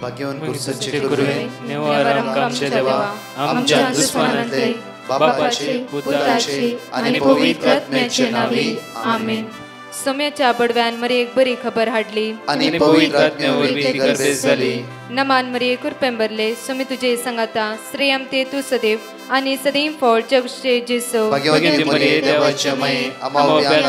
भाग्यवान कुर्साचे गुरुवे निवार आमच्या देवा आमच्या दुश्मनांतले बापाचे पुत्राचे आणि पवित्र आत्म्याचे नावे आमेन. सोम्याच्या बडव्यान मरी एक बरी खबर हाडली आणि पवित्र आत्म्यावर ती गर्भेस झाली. नमान मरी कुरपेंबरले सोमी तुझे संगाता श्रेयम ते तू सदैव आणि सदैव फळ जगचे जेसो. भाग्यवती मरिये देवाच्या माये आम्हा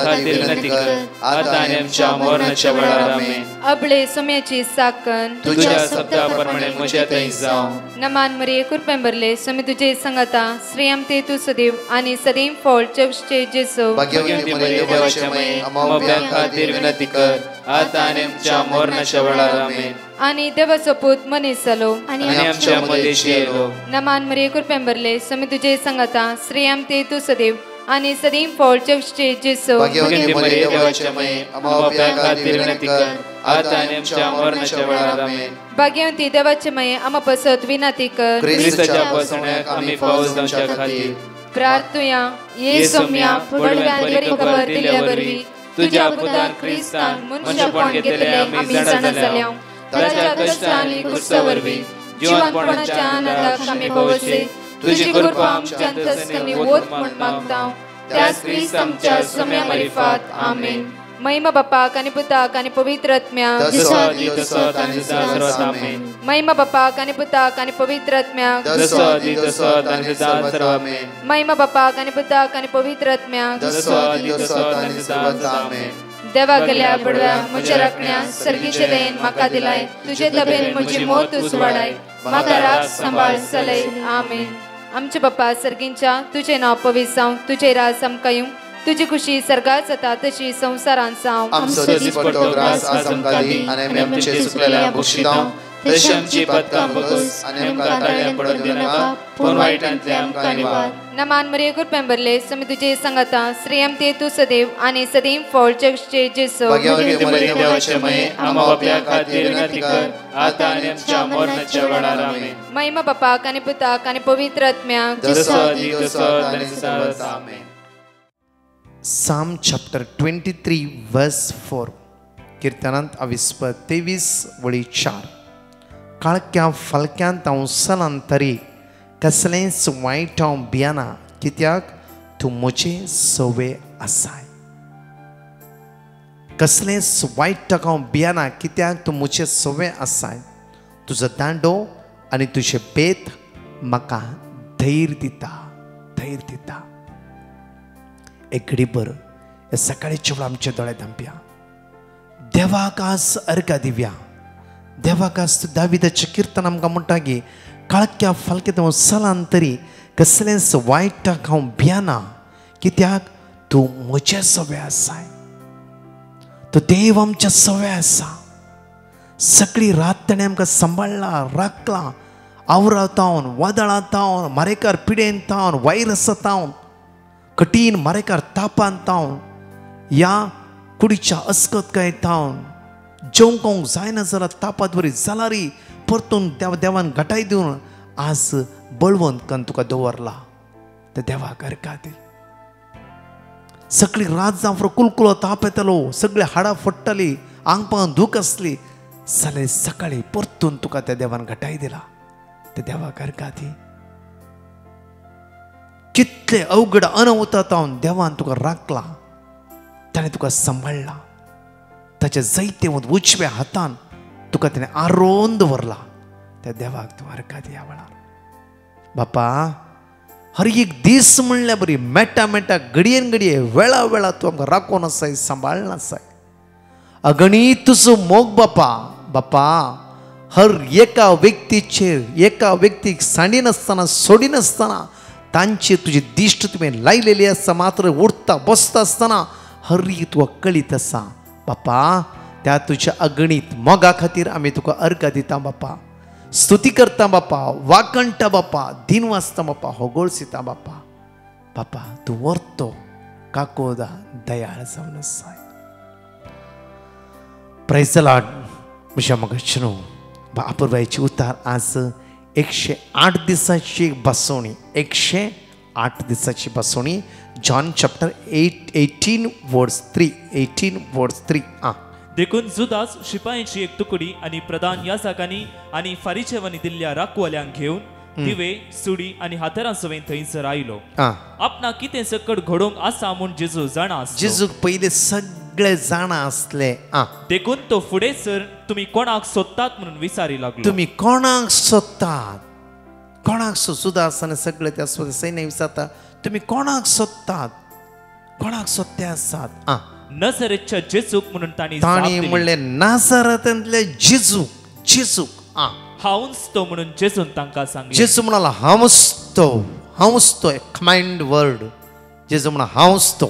खातीर विनंती कर आता आणि आमच्या मरणाच्या वेळार आमेन. अबळे सोम्याची साकन तुझ्या शब्दाप्रमाणे म्हज्या थंय जावं. नमान मरी कुरपेंबरले सोमी तुझे संगाता श्रेयम ते तू सदैव आणि सदैव फळ जगचे जेसो. भाग्यवती मरिये देवाच्या माये आम्हा खातीर विनंती कर आता आणि आमच्या मरणाच्या वेळार आमेन. आणि देवाचो पूत मनीस जालो आणि आमच्या मदेशी येलो. नमान मरी कुरपेंबरले सोमी तुझे संगाता श्रेयम ते तू सदैव आणि सदैव फळ जगचे जेसो. भाग्यवती मरिये देवाच्या माये आम्हा खातीर विनंती कर आता आणि आमच्या मरणाच्या वेळार आमेन. भाग्यवती देवाचे माये आम्हा पसत विनंती कर ख्रिस्ताच्या पासण्याक आम्ही पावस जावच्या खातीर प्रार्थुया. ये सोम्या बडव्यान बरी खबर दिल्या वरवी तुझ्या पुतान ख्रिस्तान मनुष्यपण घेतले आम्ही जाणा जाल्या. ताच्या कष्टांनी कुर्सावरवी जीवनपणाच्या आनंदाक आम्ही पावसे. तुझी कृपा आमच्या अंतस्करणी वोत म्हण मागता त्याच ख्रिस्त आमच्या सोम्या मरिफात आमेन. महिमा बापाक आणि पुताक आणि पवित्र आत्म्याक महिमा बापाक आणि पुताक आणि पवित्र आत्म्याक महिमा बापाक आणि पुताक आणि पवित्र आत्म्याक देवा गेल्या बडव्या म्हज्या राखण्या सर्गीचे देन म्हाका दिलाय. तुझे तबेन म्हजी मोत तूं वाडाय म्हाका राख सांबाळ चलय आमेन. आमचे बाप्पा सर्गींच्या तुझे नाव पवित्र जावं तुझे राज आमकां येवं तुझी खुशी सर्गात जाता तशी संसारांत जावं. आमचो दिसपट्टो ग्रास आज आमकां दी आनी आमी आमचे सुकलेल्या बक्षितांव तशी आमची पातकां बगस आनी आमकां ताळ्यां पडूंक दिनाका पूण वायटांतले आमकां निवार. नमान मरिये कुरपेंबरले सोमी तुझे संगाता श्रेयम ते तू सदैव आणि सदैव फळ जगचे जेसो. भाग्यवती मरिये देवाचे माये आम्हा बापया खातीर विनंती कर आता आनी आमच्या मरणाच्या वेळार आमेन. महिमा बापाक आणि पुताक आणि पवित्र आत्म्याक आमेन. Psalm chapter 23 verse 4 कीर्तनांत 23 वळी 4. काळक्या फलक्यांत हांव सलान तरी कसलेंच वायट हांव भियेना कित्याक तूं म्हजे सवे आसाय. कसलेंच वायटाक हांव भियेना कित्याक तूं म्हजे सवे आसाय. तुजो दांडो आनी तुजे बेत म्हाका धैर्य दिता. एक घडीभर हे सकाळीच्या वेळा आमचे दोळे धांपया. देवाक आज अर्घ दिवया. देवाक आज दाविदाचें कीर्तन आमकां म्हणटा की काळक्या फालकेत हांव सलान तरी कसलेंच वायटाक हांव भियेना कित्याक तूं म्हजे सवे आसाय. तो देव आमच्या सवे आसा. सगळी रात ताणें आमकां सांबाळला राखला. आवरांतावन वादळांतावन मारेकार पिडेंतावन वायरसांतावन कठीण मारेकार तापांतावन या कुडीच्या अस्कतकायेंतावन जेवंक जायना जाल्यार तापात बरी जाल्यारय परतून देवान घटाय दिवन आज बळवंत करून तुका दवरला. ते देवाक अर्घ दी. सगळी रात जावं कुलकुलो ताप येतालो सगळी हाडां फट्टली आंग पांग दूख आसली जाल्यार सकाळी परतून तुका त्या देवान घटाय दिला. ते देवाक अर्घ दी. कितले अवघड अनवतांतावन देवान तुका राखला. ताणें तुका सांबाळला. ताच्या जायते उजव्या हातान तुका ताणें आरोवन दवरला. त्या देवाक तूं अर्घ दी ह्या वेळार. बापा हर एक दीस म्हणल्यार बरी मेटा घडयेन घडये वेळा वेळा तूं आमकां राखून आसाय सांबाळून आसाय. अगणीत तुजो मोग बापा हर एका व्यक्तीक सांडिनासतना सोडिनासतना तांचेर तुजी दिश्ट तुवें लायलेली आसा. मात्र उठता बसता आसतना हर एक तुका कळीत आसा. बापा त्या तुज्या अगणीत मोगा खातीर आमी तुका अर्घ दिता बापा. स्तुती करता बापा. वाकणटा बापा. दिन वाचता बापा. होगोळसिता बापा. बापा तूं वर्तो काकोदा दयाळ जावन आसाय. Praise the Lord. म्हज्या मोगाचेनो अपुर्बायेची उतार आज 108 दिसाची बसवणी. 108 दिसाची बसवणी. जॉन चॅप्टर 18 वर्स 3. देखून जुदास शिपायांची एक तुकडी आणि प्रधान याजकांनी आणि फारिसेवांनी दिल्ल्या राखवाल्यांक घेऊन दिवे सुडी आणि हातरांसोबत थंयसर आयलो. आपणा कितें सकट घडोवंक आसा म्हूण जेजू जाणा. जेजूक पयले सगळे जाणा असले. देखून तो फुडें सर तुमी कोणाक सोदतात म्हणून विचारी लागलो. तुम्ही कोणाक सोदतात? कोणाक सुदासाने सगळे त्या सैन्य विचारता तुम्ही कोणाक सोदतात? कोणाक सोदते आसात? नजरेच्या जेजूक म्हणून ताणी म्हणले नासरतांतले जेजूक. जेजूक हांवूच तो म्हणून जेजून तांकां सांगले. जेजू म्हणाला हांवूच तो. हांवूच तो. Command word. जेजू म्हणा हांवूच तो.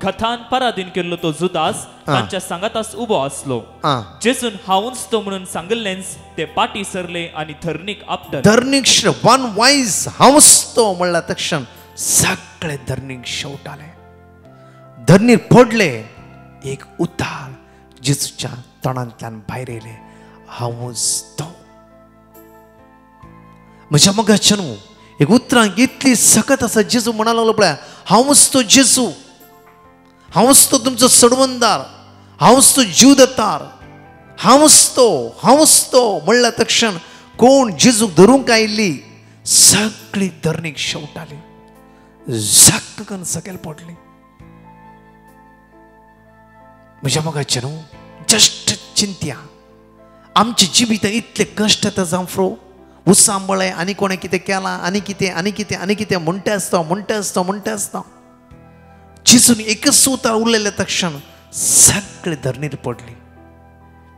कथान पराधीन केल्लो तो जुदास तांच्या सांगातास उबो आसलो. जेजून हांवूच तो म्हणून सांगलेंच ते पाटी सरले आणि धरणीक आपटले. धरणीक वन वायज हांवूच तो म्हणला तक्षण सगळे धरणीक शेवटाले. धरणीर पडले. एक उतार जेजूच्या तोंडांतल्यान भायर येयले. हांवूच तो. म्हज्या मगाच्यान एक उतरांक इतली सकत आसा. जेजू म्हणा लागलो पळय हांवूच तो जेजू. हांवूच तो तुमचो सडवंदार. हांवूच तो जीव दतार. हांवूच तो. हांवूच तो म्हणल्या तक्षण कोण जेजूक धरूंक आयिल्ली सगळी धरणीक शेवटाली. झक्क करून सकयल पडली. म्हज्या मोगाचें न्हू जस्ट चिंत्या आमचे जिवितांत इतले कश्ट येता जावं उसांबळे आनी कोणें कितें केलां आनी कितें आनी कितें आनी कितें म्हणटे आसता चिसून एकच उतार उरलेले तक्षण सगळे धरणीर पडली.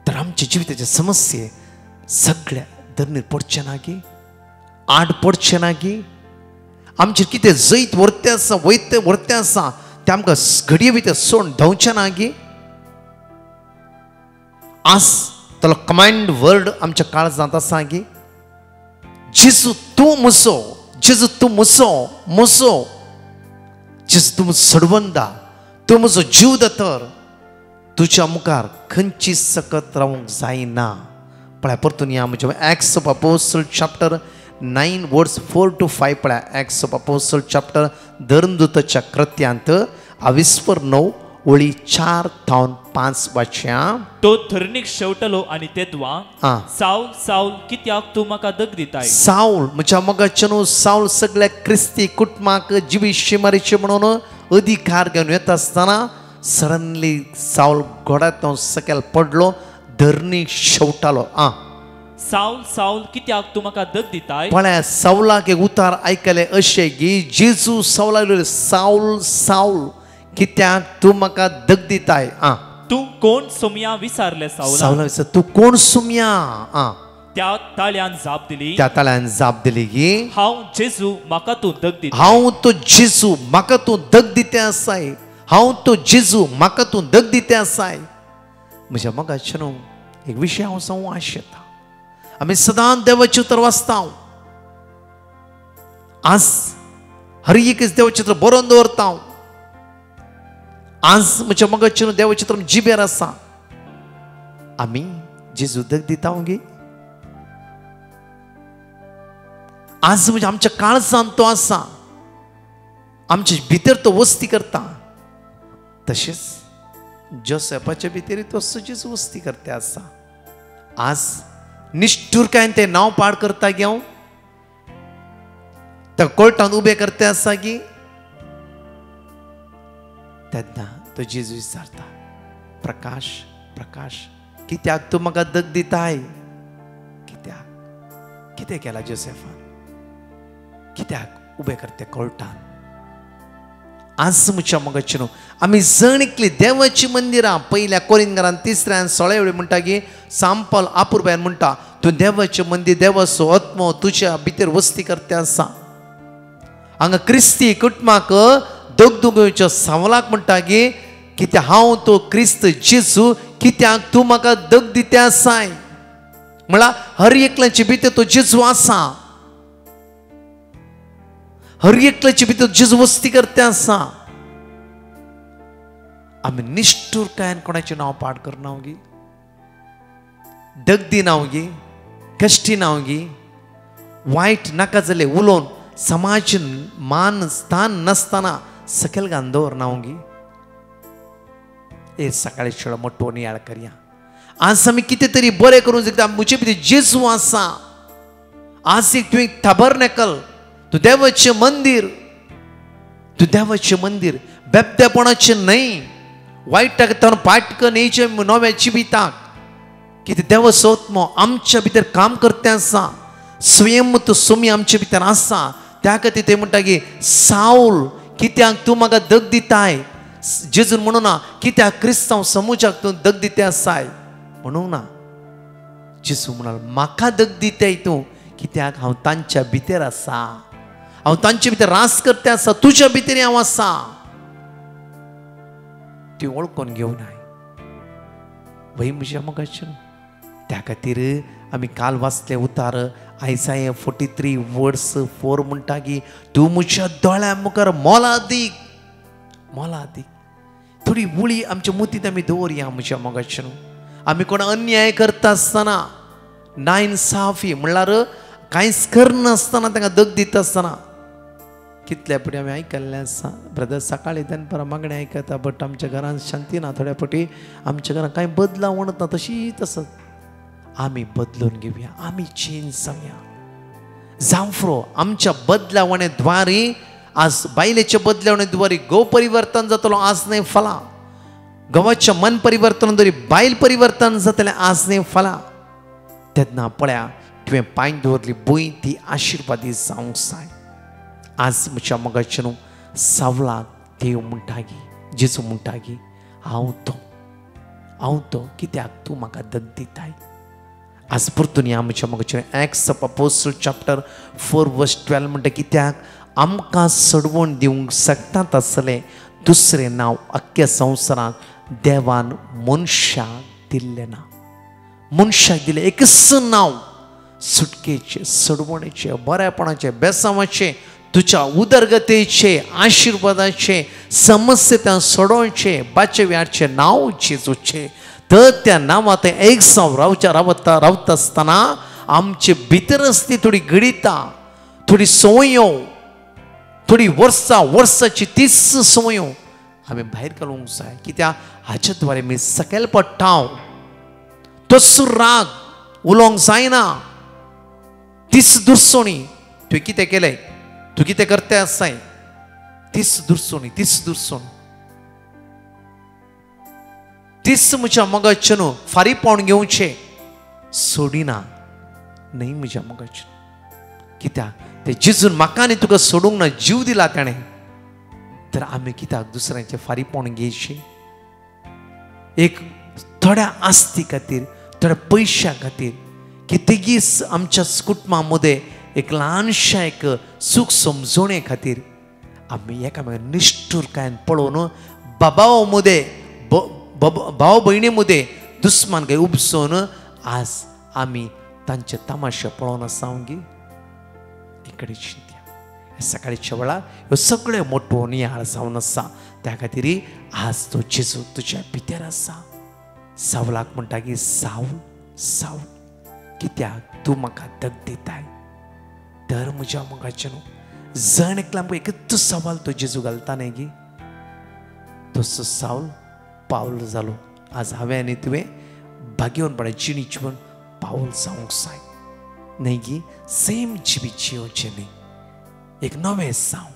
तर आमचे जिविताचे समस्ये सगळ्या धरणीर पडचे ना गी? आड पडचे ना गी? आमचेर कितें जैत व्हरतें आसा व्हरतें आसा तें आमकां घडये भितर सोडून धांवचें ना गी? आज तो कमांड वर्ड आमच्या काळजांत आसा गी? जेजू तूं म्हजो. जेजू तूं म्हजो. जेजू तूं सडवंदा. तूं म्हजो जीव दतर. तुज्या मुखार खंयची सकत रावंक जायना. पळय परतून या म्हणजे एक्ट्स ऑफ अपोस्टल चॅप्टर 9 वर्स 4 to 5 पळय. एक्ट्स ऑफ अपोस्टल चॅप्टर धर्मदूताच्या कृत्यांत 29 ओळी 4 to 5 वाच्या. तो धरणीक शेवटलो आणि तेदवा साऊल साऊल कित्याक तू म्हाका दग दिताय. साऊल म्हज्या मोगाचें साऊल सगळ्या क्रिस्ती कुटुंबाक जिवी शिमारीचे म्हणून अधिकार घेवन येता आसतना सडनली साऊल घोड्यांत सकयल पडलो. धरणीक शेवटालो. साऊल साऊल कित्याक तू म्हाका दग दिताय. पण साऊलाक एक उतार आयकले अशें की जेजू साऊलाक साऊल साऊल कित्याक तू म्हाका दग दिताय. तू कोण सोमया विचारले साऊला. तू कोण सोमया? त्या ताळ्यान जाप दिली की हांव जेजू म्हाका तू दग दिता. हांव तो जेजू म्हाका तू दग दिते आसाय. हांव तो जेजू म्हाका तू दग दिते आसाय. म्हज्या मोगाचें न्हू एक विशय हांव सांगूं आशेता. आमी सदांच देवाचें उतर वाचता. आज हर एकच देवाचें उतर बरोवन दवरता. आज म्हज्या मोगाचें देवाचें उतर जिबेर आसा. आमी जेजू दग दिता गे. आज म्हणजे आमच्या काळजांत तो आसा. आमचे भितर तो वस्ती करता. तशेंच जोसेफाच्या भितर तो जेजू वस्ती करता आसा. आज निष्ठुरकायेन तें नांव पाड करता गे हांव. त्या कोर्टांत उबे करते आसा की तेन्ना तो जेजू विचारता प्रकाश प्रकाश कित्याक तूं म्हाका दग दिताय. कित्याक कितें केलां जोसेफान? कित्याक उबे करते कोर्टान? आज म्हज्या मोगाचें न्हू आमी जणिकली देवाची मंदिरां पयल्या कोरिंथांत 3 and 16 म्हणटा की सांपाल आपुरबायन म्हणटा तूं देवाचें मंदिर देवाचो आत्मो तुज्या भितर वस्ती करते आसा. हांगा क्रिस्ती कुटुंबाक दोगदुगेच्या सावलाक म्हणटा की कित्याक हांव तो क्रिस्त जेजू कित्याक तूं म्हाका दग दिते आसाय. म्हळ्यार हर एकल्याचे भितर तो जेजू आसा. हर एकल्याचे भितर जेजू वस्ती करते आसा. आमी निष्ठुरकायेन कोणाचें नांव पाड करना गे. दग दिना गे. कश्टी ना गे. वायट नाका जालें उलोवन समाज मान स्थान नासतना सकयल घालून दवरना गे. हे सकाळी शेळ मोठो नियाळ करया आज आमी कितें तरी बरें करूं शकता मुजे भितर जेजू आसा आज एक तुवें tabernacle तू देवाचें मंदिर तू देवाचें मंदिर बेबदेपणाचें न्हय वायटाक तावन पाटक न्हयचे नव्या जिविताक कितें देव सोत्मो आमच्या भितर काम करता आसा स्वयं तूं सोमी आमचे भितर आसा त्या खातीर ते म्हणटा की साऊल कित्याक तूं म्हाका दग दिताय जेजून म्हणूं ना कित्याक क्रिस्तांव समुजाक तूं दग दिते आसाय म्हणूंक ना जेजू म्हणाल म्हाका दग दिताय तूं कित्याक हांव तांच्या भितर आसा हांव तांचे भितर रास करता आसा तुज्या भितर हांव आसा ती वळखून घेवनाय वही म्हज्या मोगाचें त्या खातीर आमी काल वाचले उतार आयसाया 43 वर्स 4 म्हणटा की तूं म्हज्या दोळ्या मुखार मोला दीक थोडी उळी आमच्या मुतींत आमी दवरया म्हज्या मोगाचें आमी कोण अन्याय करता आसतना नाइन्साफी म्हणल्यार कांयच करनासतना तांकां दग दिता आसतना कितल्या फावटी आमी आयकल्लें आसा ब्रदर सकाळीं दनपारां मागणें आयकता बट आमच्या घरांत शांती ना थोड्या फावटी आमच्या घरांत कांय बदलाव म्हणत ना तशीच आसत आमी बदलून घेवया आमी चेंज जावया जावफ्रो आमच्या बदलावणे द्वारी आज बायलेच्या बदलावणे द्वारी गो परिवर्तन जातलो आज न्हय फाल्यां गवाच्या मन परिवर्तन द्वारी बायल परिवर्तन जातलें आज न्हय फाल्यां तेन्ना पळया तुवें पांय दवरली भूंय ती आशिर्वादी जावंक जाय आज म्हज्या मोगाचें न्हू सावलाक देव म्हणटा की जेजू म्हणटा की हांव तो कित्याक तूं म्हाका दग दिताय आज परतून या म्हज्या मोगाचें एक्ट्स ऑफ अपोस्टल चॅप्टर 4 वर्स 12 म्हणटा कित्याक आमकां सडवण दिवंक शकतात आसलें दुसरें नांव अख्ख्या संवसारांत देवान मनशाक दिल्लें ना मनशाक दिलें एकच नांव सुटकेचें सडवणेचें बरेपणाचें बेसांवाचें तुज्या उदरगतेचे आशिर्वादाचे समस्येंतल्यान सोडोवचें बाचेव्याचें नांव जेजूचें तर त्या नांवांत एक साव रावता आसतना आमचे भितर आसली थोडी गणितां थोडी संवयो थोडी वर्साची 30 संवयो आमी भायर काडूंक जाय कित्याक हाचे द्वारे आमी सकयल पडटाव तसो राग उलोवंक जायना तीस दुरसोणी तुवें कितें केलें तूं कितें करता आसाय तीस दुरसोणी तीस म्हज्या मोगाचें न्हू फारीपण घेवचें सोडिना न्हय म्हज्या मोगाचें कित्याक ते जेजून म्हाका आनी तुका सोडूंक ना जीव दिला ताणें तर आमी कित्याक दुसऱ्यांचें फारीपण घेवचें एक थोड्या आस्ती खातीर थोड्या पयशां खातीर कितेंगीच आमच्या कुटुंबा मदें एक ल्हानशा एक सूख समजोणे खातीर आमी एकामेकांक निश्ठुरकायेन पळोवन बाबाव मदें भाव भयणी मदें दुस्मान काय उपसून आज आमी तांचे तमाशे पळोवन आसा गी इकडे चिंत्या सकाळच्या वेळार ह्यो सगळ्यो मोठो नियाळ जावन आसा त्या खातीर आज तो जेजू तुज्या भितर आसा सावलाक म्हणटा की सावल कित्याक तूं म्हाका दग दिताय तर म्हज्या मोगाचें न्हू जण एकला एकच सवाल तो जेजू घालता न्ही गी तसो सावल पावल जालो आज हांवें आनी तुवें भाग्यवन पडा जिणी जिवन पावल जावंक जाय न्ही गी सेम जिवीत जियोवचें न्ही एक नवें जावं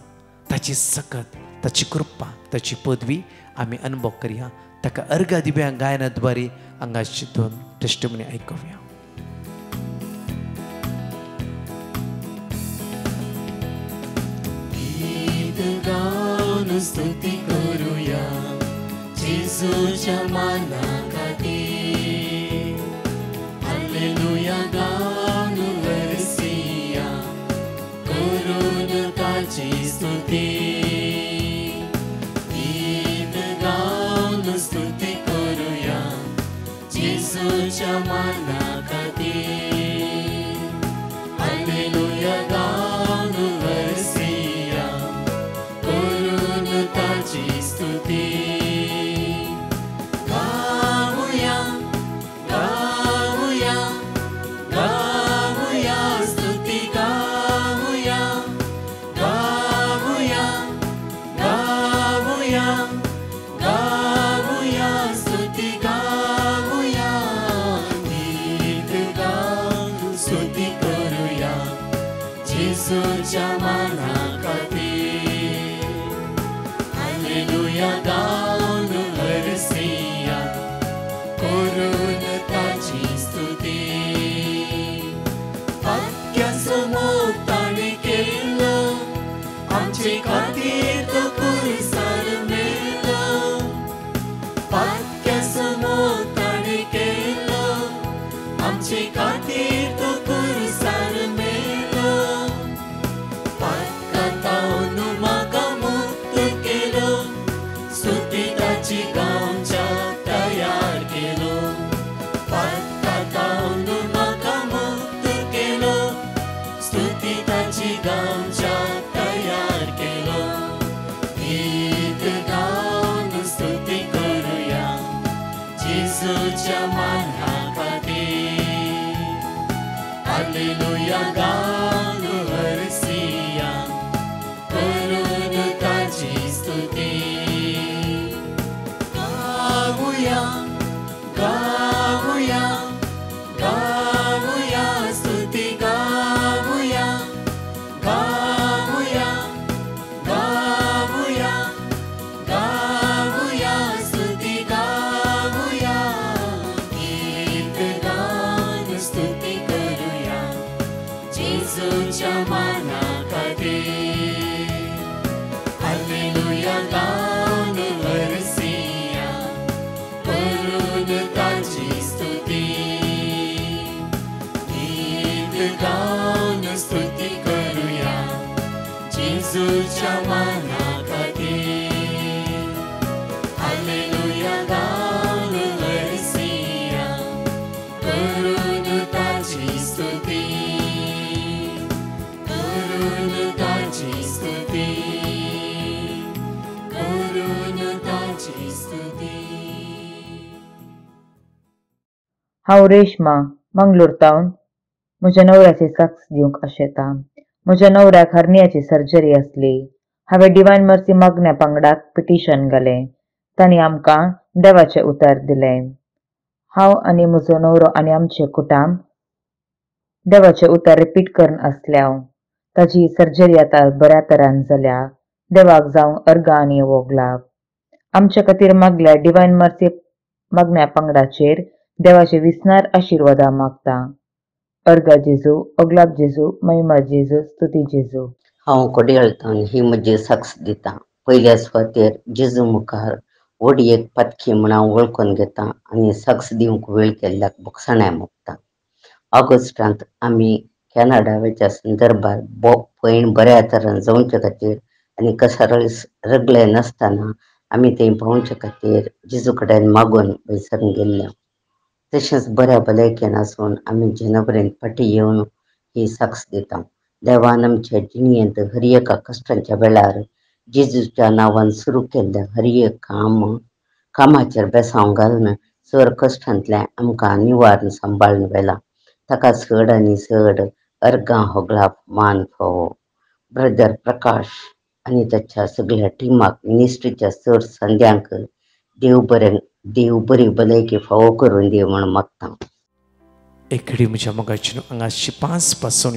ताची सकत ताची कृपा ताची पदवी आमी अनुभव करया ताका अर्घ दिव्या गायना द्वारे हांगाची 2 टेस्टिमनी आयकुया स्तुती करूया जेजूच्या माना खातीर हालेलुया गाऊन वर्सिया करून ताची स्तुती गीत गाऊन स्तुती करूया जेजूच्या माना खातीर हालेलुया गाऊन वर्सिया ताची स्तुती गाऊया गाऊया गाऊया स्तुती गाऊया गाऊया गाऊया गाऊया जेसूच्या माना खातीर हालेलुया गाऊन हरसिया करून ताची स्तुती आख्यासमोर ताणे केलो आमचे खातीर तो कुरसार मेलो आख्यासमोर ताणे केलो आमचे खातीर तो कुरसार मेलो पातकातावन म्हाका मुक्त केलो स्तुती ताची गावच्या तयार केलो पातकातावन म्हाका मुक्त केलो स्तुती ताची गावच्या तयार केलो गीत गावन स्तुती करूया जेसूच्या माना खातीर हालेलुया गाऊन हरसिया करून ताची स्तुती गाऊया गाऊया गाऊया स्तुती गाऊया गाऊया गाऊया गाऊया स्तुती गाऊया गीत गाऊन स्तुती करूया जेसूच्या माना खातीर हालेलुया गाऊन हरसिया करून ताची स्तुती गीत गाऊन स्तुती करूया जेसूच्या माना खातीर हालेलुया गाऊन हरसिया करून ताची स्तुती करून ताची स्तुती करून ताची स्तुती हांव रेश्मा मंगळूरतावन म्हज्या नवऱ्याची साक्ष दिवंक आशेता. म्हज्या नवऱ्याक हर्नियाची सर्जरी आसली. हांवें डिवायन मर्सी मागण्या पंगडाक पिटिशन घालें. तांणी आमकां देवाचें उतर दिलें. हांव आनी म्हजो नवरो आनी आमचें कुटुंब देवाचें उतर रिपीट करून आसल्याव ताची सर्जरी आतां बऱ्या तरान जाल्या. देवाक जावं अर्गां आनी वोगलाप. आमचे खातीर मागल्या डिवायन मर्सी मागण्या पंगडाचेर देवाचे विस्नार आशिर्वादा मागता. अर्गा जेजू, ओगलाप जेजू, महिमा जेजू, स्तुती जेजू. हांव कोडयाळतान ही म्हजी साक्ष दिता. पयल्या सुवातेर जेजू मुखार व्हडी एक पातखी म्हण हांव वळखून घेता आनी साक्ष दिवंक वेळ केल्ल्याक भोगसाणाय मागता. ऑगस्टांत आमी कॅनडा वयच्या संदर्भात पैण बऱ्या तरान जावचे खातीर आनी कसारळीस रगले नासतना आमी थंय पावचे खातीर जेजू कडेन मागून वयसरून गेल्ले. तशेंच बऱ्या भलायकेन आसून आमी जेनापर्यंत फाटीं येवन ही साक्ष दिता. देवान आमच्या जिणयेंत हर एका कश्टांच्या वेळार जेजूच्या नांवान सुरू केल्ल्या हर एक कामाचेर बेसांव घालून सर कश्टांतल्यान आमकां निवारण सांबाळून व्हेला. ताका चड आनी चड अर्गां होगलाप मान फावो. ब्रदर प्रकाश आनी ताच्या सगळ्या टिमाक मिनिस्ट्रीच्या चड संद्यांक देव बरी भलायकी फावो करून दी म्हण मागता. एकडे म्हज्या मोगाची हांगा शिपास पासून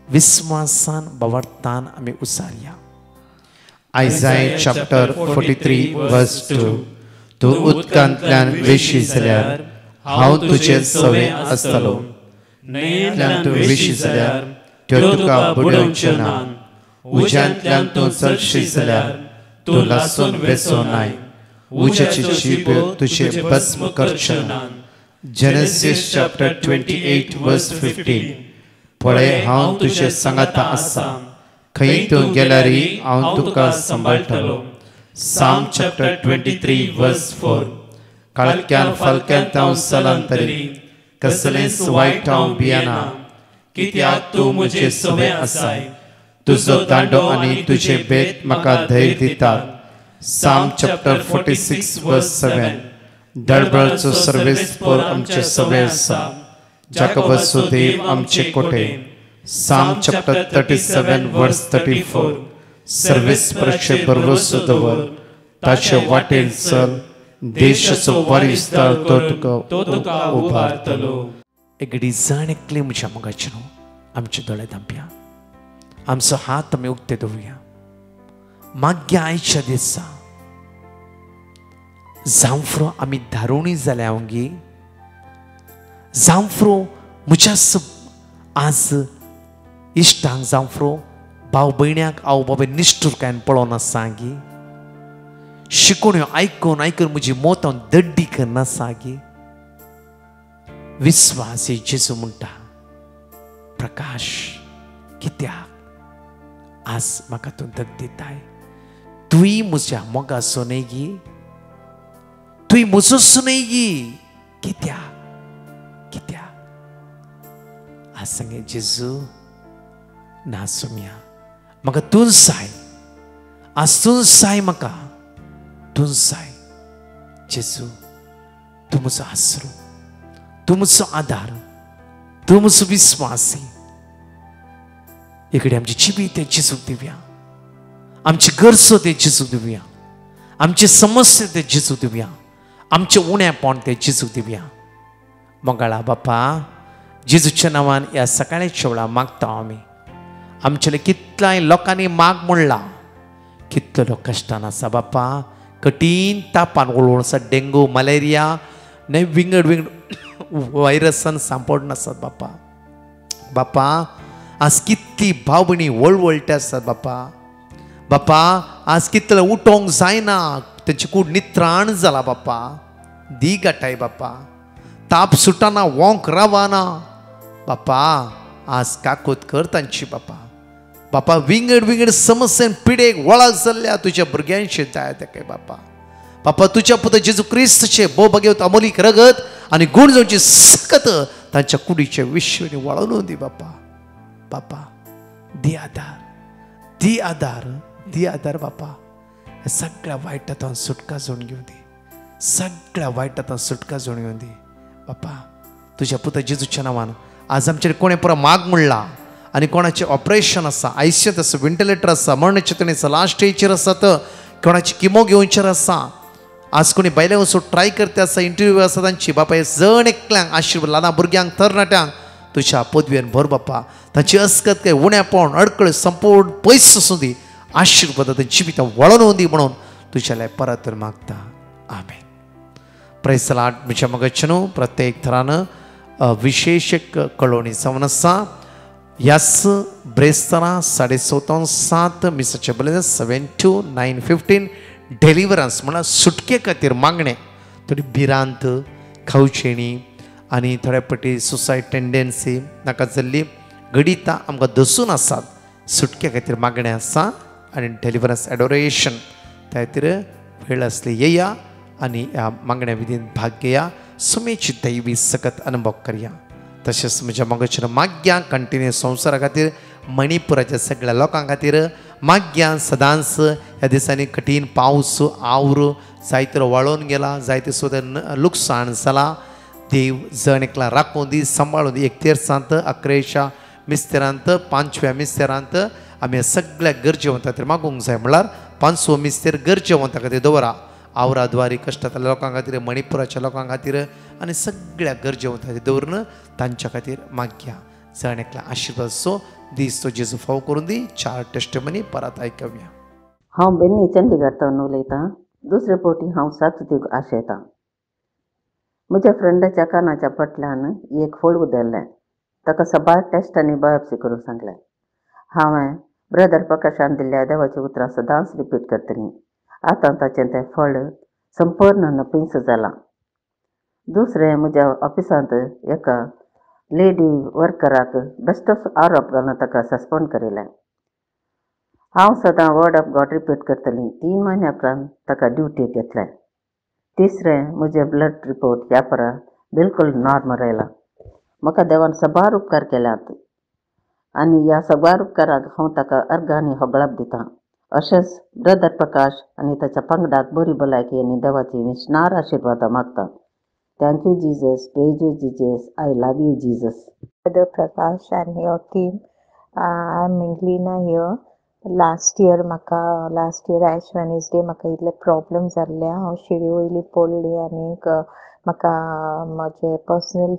विस्वासान बावरतान आमी उसारया. आयजाय चॅप्टर 43 वर्स 2. तूं उदकांतल्यान वेशी जाल्यार हांव तुजे सवे आसतलो. न्हंयेंतल्यान तूं वेशी जाल्यार त्यो तुका बुडोवचे ना. उज्यांतल्यान तूं चडशी जाल्यार तूं लासून वेचो नाय. उज्याची जीब तुजे भस्म करचे ना. जेनेसीस चॅप्टर 28 वर्स 15. पळय हांव तुजे सांगाता आसा. खंय तूं गेल्यारय हांव तुका सांबाळटलो. साम चॅप्टर 23 वर्स 4. काळक्यान फालक्यांत हांव स्थलांतरी कसलेंच वायट हांव भियेना. कित्याक तूं म्हजे सवे आसाय. तुजो दांडो आनी तुजे बेत म्हाका धैर्य दितात. साम चॅप्टर 46 वर्स 7. दळबळचो सर्वेस्पर आमचे सवे आसा. जाकोबाचो देव आमचे कोटे. साम चॅप्टर 37 वर्स 34. सर्वेस्पराचे भरवसो दवर. ताचे वाटेन चल. देशाचो वारिस्तार तो तुका उबारतलो. एगडी जाण एकली म्हज्या मोगाची आमचे दोळे धांपया. आमचो हात आमी उक्ते दवरुया. मागया आयच्या दिसा जांफ्रो आमी धारुणी जाल्या ओंगी जांफ्रो म्हज्या आज इश्टांक जांफ्रो भाव भयण्याक आवय बाबा निश्ठुरकायेन पळोवन सांगी शिकोण्यो आयकून आयकून म्हजी मोत हांव दड्डी करना सांगी विश्वास हे जेजू म्हणटा प्रकाश कित्याक आज म्हाका तूं दग दिताय तुई म्हज्या मोगा सोनेगी तुई म्हजो सोनेगी कित्याक आज सांगे जेजू ना सोम्या म्हाका तूं जाय आज तूं जाय म्हाका तूं जाय जेजू तूं म्हजो आसरो तूं म्हजो आदार तूं म्हजो विस्वासी इकडे आमची जिबी ते जेजूक दिवया आमची गरजो ते जेजूक दिवया आमची समस्या ते जेजूक दिवया आमचे उणेपण ते जेजूक दिवया मंगळा बापा जेजूच्या नांवान ह्या सकाळच्या वेळा मागता आमी आमचे कितलाय लोकांनी माग म्हणला कितलो लोक कश्टान आसा बापा कठीण तापान ओळवून आसा डेंगू मलेरिया ने विंगड व्हायरसान सांपड नासत बापा बापा आज कितली भाव भयणी वळवळटे आसात बापा आज कितले उठोंक जायना तेंची कूड नित्राण जाला बापा दी गाठाय बापा ताप सुटाना वोंक रावाना बापा आज काकोत कर तांची बापा विंगड समस्येन पिडेक वळख जाल्ल्या तुज्या भुरग्यांशी जाय तेका बापा तुज्या पुत्र जेजू क्रिस्तचे भोवभगेवत अमोलीक रगत आनी गुण जावची सकत तांच्या कुडीचे विश्वनी वळोवन दी बापा दी आदार बापा हे सगळ्या वायटांतल्यान सुटका जोडून घेवन दी सगळ्या वायटांतल्यान सुटका जोडून घेवन दी बापा तुज्या पुत्र जेजूच्या नांवान आज आमचेर कोणें पुरो माग म्हणला आनी कोणाचें ऑपरेशन आसा आयसीयूत आसा वेंटिलेटर आसा मरण चिंतणी आसा लास्ट स्टेजीचेर आसात कोणाची किमो घेवचेर आसा आज कोणी बायले वचून ट्राय करते आसा इंटरव्यू आसा तांची बापा हे जण एकल्यांक आशिर्वाद ल्हान भुरग्यांक तरणाट्यांक तुज्या पदवेन भर बापा तांची अस्कत काय उणेपण अडकळ संपूर्ण पयस आसूं दी आशिर्वाद जिवितां वळोवन दी म्हणून तुज्या परत मागता आमेन. Praise the Lord. म्हज्या मगचनो प्रत्येक थरान विशेष कळोवणी जावन आसा यास ब्रेस्तारा 14:15 मिसाचे बले 7 to 9:15 डेलिव्हरन्स म्हणल्यार सुटके खातीर मागणे थोडी भिरांत खावचेणी आनी थोड्या पटी सुसायड टेंडन्सी नाका जाल्ली गडितां आमकां दसून आसात सुटके खातीर मागणे आसा आनी डेलिव्हरन्स एडोरेशन त्या खातीर वेळ आसली येया आनी ह्या मागण्या विधीन भाग घेया सुमेची दैवी सकत अनुभव करया. तशेंच म्हज्या मगचेर माग्यां कंटिन्यू संवसारा खातीर मणिपुराच्या सगळ्या लोकां खातीर माग्यां सदांच ह्या दिसांनी कठीण पावस आवड जायते वाळोवन गेला जायते सुद्दां लुकसाण जाला देव जण एकला राखून दी सांबाळून दी 31 11 मिस्तेरांत 5व्या मिस्तेरांत आमी सगळ्या गरजेवंत खातीर मागूंक जाय म्हळ्यार 5वो मिस्तेर गरजेवंता खातीर दवरा आवरा द्वारी कश्टातल्या लोकां खातीर मणिपुराच्या लोकां खातीर आनी सगळ्या गरजेवंत खातीर दवरून तांच्या खातीर मागया जण एकला आशिर्वाद सो दीस तो जेजू फाव करून दी. 4 टेस्टिमनी परत आयकवया. हांव बेन्नी चंदीगडांतल्यान उलयतां. दुसरे फावटी हांव साथ दिवंक आशेतां. म्हज्या फ्रेंडाच्या कानाच्या पटल्यान एक फळ उदेल्लें. ताका सबार टेस्ट आनी बायोप्सी करूंक सांगलें. हांवें ब्रदर प्रकाशान दिल्ल्या देवाची उतरां सदांच रिपीट करतलीं. आतां ताचें तें फळ संपूर्ण नपिंच जालां. दुसरें म्हज्या ऑफिसांत एका लेडी वर्कराक बेस्ट ऑफ आरोप घालून ताका सस्पेंड करिल्लें. हांव सदां वर्ड ऑफ गॉड रिपीट करतलीं. 3 म्हयन्या उपरांत ताका ड्युटीक घेतलें. तिसरें म्हजें ब्लड रिपोर्ट ह्या परा बिलकुल नॉर्मल आयला. म्हाका देवान सबार उपकार केल्यात आनी ह्या सबार उपकाराक हांव ताका अर्घ आनी होगळाप दितां. अशेंच ब्रदर प्रकाश आनी ताच्या पंगडाक बरी भलायकी आनी देवाची विस्नार आशिर्वादां मागता. Thank you, Jesus. Praise you, Jesus. I love you, Jesus. Brother Prakash and your team. I'm Minglina here. Last year Ash Wednesday म्हाका इतले प्रॉब्लम जाल्ले. हांव शिडी वयली पडली आनीक म्हाका म्हजे पर्सनल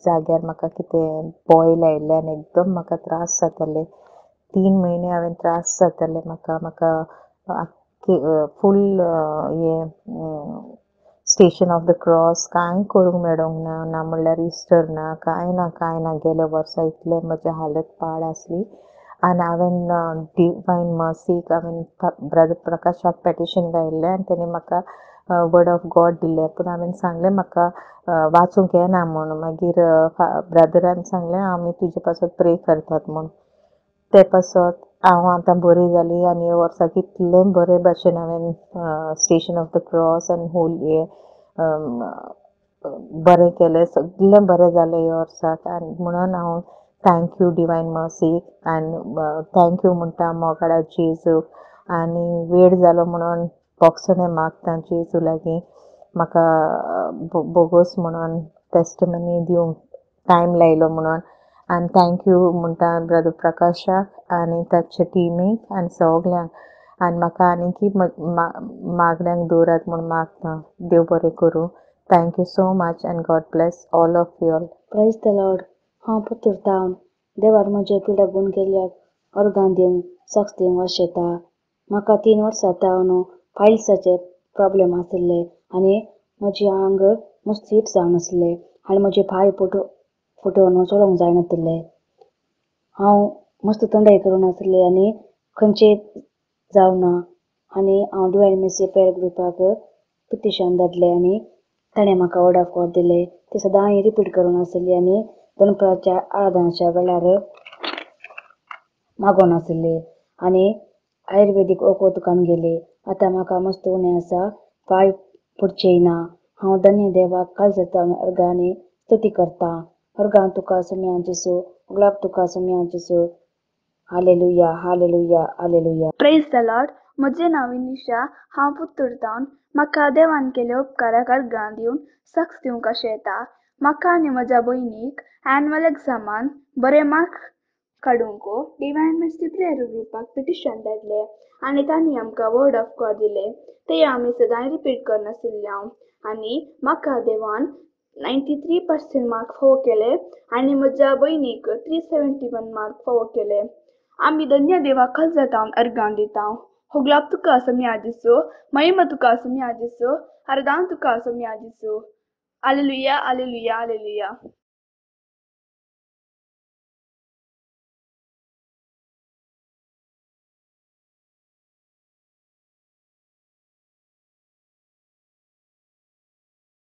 जाग्यार म्हाका कितें बॉयल आयिल्ले आनी एकदम म्हाका त्रास जाताले. 3 म्हयने हांवें त्रास जाताले म्हाका फूल हे स्टेशन ऑफ द क्रॉस कांय करूंक मेळोंक ना, ना म्हणल्यार इस्टर ना, कांय ना गेल्या वर्सा इतले म्हजी हालत पाड आसली. आनी हांवें डिवायन मर्सीक हांवें ब्रदर प्रकाशाक पेटिशन घायिल्लें आनी तेणी म्हाका वर्ड ऑफ गॉड दिल्ले, पूण हांवें सांगलें म्हाका वाचूंक येना म्हूण. मागीर ब्रदरान सांगलें आमी तुजे पासत प्रे करतात म्हूण. ते पासत हांव आतां बरी जाली आनी ह्या वर्सा कितले बरे भाशेन हांवें स्टेशन ऑफ द क्रॉस आनी होली बरें केलें, सगळें बरें जालें ह्या वर्साक. आनी म्हणून हांव थँक्यू डिवायन मर्सीक आनी थँक्यू म्हणटा मोगाडा जेजूक. आनी वेळ जालो म्हणून बोगसणें मागता जेजू लागीं म्हाका बोगोस म्हणून टेस्टमनी दिवंक टायम लायलो म्हणून. आनी थँक्यू म्हणटा ब्रदर प्रकाशाक आनी ताचे टिमीक आनी सगल्यांक. आनी म्हाका आनीकय मागण्यांक दवरात म्हूण मागता. देव बरें करूं. थँक्यू सो मच आनी God bless all of you all. Praise the Lord. हांव पुतुरतावन देवान म्हजे पिड्याक गुण केल्ल्याक अर्गां दिवंक सक्स दिवंक आशेता. म्हाका 3 वर्सां जावन फायल्साचे प्रॉब्लेम आशिल्ले आनी म्हजें आंग मस्त हीट जावन आसलें आनी म्हजे पांय फुटोवन चलोंक जायनासलें. हांव मस्त थंडाय करून आसलें आनी खंयचें जावना. आनी हांव डिवायन मर्सी प्रेयर ग्रुपाक पिटिशन धाडलें आनी ताणें म्हाका वर्ड ऑफ गॉड दिलें. तें सदां रिपीट करून आसलें आनी दनपराच्या आराधनाच्या वेळार मागोन आसलें आनी आयुर्वेदीक वखद गेलें. आतां म्हाका मस्त उणें आसा, पांय फुटचेय ना. हांव धन्य देवाक काल जाता अर्गां आनी स्तुती करता. अर्गां तुका सुमया जेसू, ग्लाब तुका सुमया जेसू. Hallelujah hallelujah hallelujah. Praise the Lord. म्हजें नांव विनिशा. हांव पुतुरतावन म्हाका देवान केले उपकाराक अर्गां दिवन सक्स दिवंक आशेता. म्हाका आनी म्हज्या भयणीक एन्युअल एग्जामान बरे मार्क काडूंक डिवायन मर्सी प्रेयर ग्रुपाक पिटिशन धाडलें आनी तांणी आमकां वर्ड ऑफ गॉड दिलें. तें आमी सदां रिपीट करनाशिल्लें आनी म्हाका देवान 93% मार्क फावो केले आनी म्हज्या भयणीक 371 मार्क फावो केले. आमी धन्य देवाक खाल जाता अर्गां दिता. होगलाब तुका सुमया जेसू, महिमा तुका सुमया जेसू, आराधना तुका सुमया जेसू. Hallelujah hallelujah hallelujah.